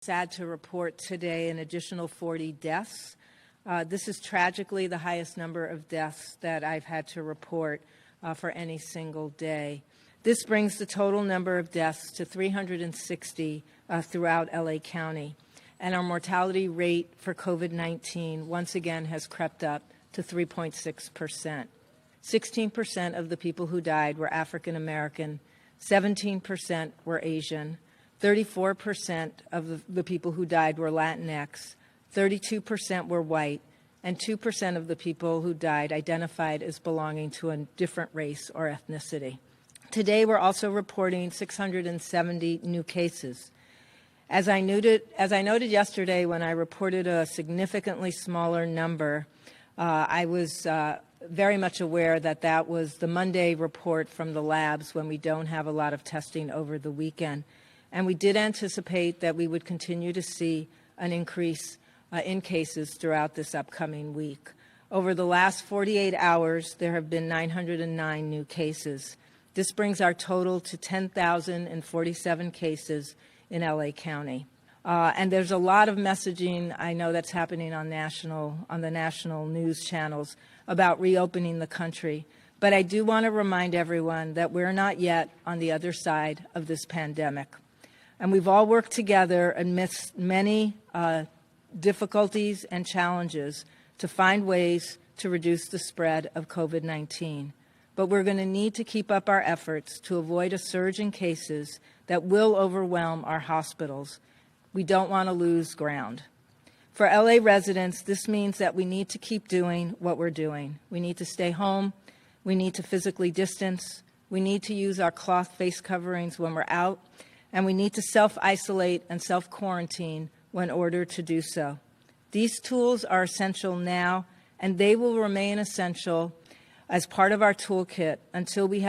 Sad to report today an additional 40 deaths. This is tragically the highest number of deaths that I've had to report for any single day. This brings the total number of deaths to 360 throughout LA County. And our mortality rate for COVID-19 once again has crept up to 3.6%. 16% of the people who died were African American, 17% were Asian, 34% of the people who died were Latinx, 32% were white, and 2% of the people who died identified as belonging to a different race or ethnicity. Today, we're also reporting 670 new cases. As I noted yesterday when I reported a significantly smaller number, I was very much aware that that was the Monday report from the labs when we don't have a lot of testing over the weekend. And we did anticipate that we would continue to see an increase in cases throughout this upcoming week. Over the last 48 hours, there have been 909 new cases. This brings our total to 10,047 cases in LA County. And there's a lot of messaging I know that's happening on the national news channels about reopening the country. But I do want to remind everyone that we're not yet on the other side of this pandemic. And we've all worked together amidst many difficulties and challenges to find ways to reduce the spread of COVID-19. But we're going to need to keep up our efforts to avoid a surge in cases that will overwhelm our hospitals. We don't want to lose ground. For LA residents, this means that we need to keep doing what we're doing. We need to stay home. We need to physically distance. We need to use our cloth face coverings when we're out. And we need to self-isolate and self-quarantine when ordered to do so. These tools are essential now, and they will remain essential as part of our toolkit until we have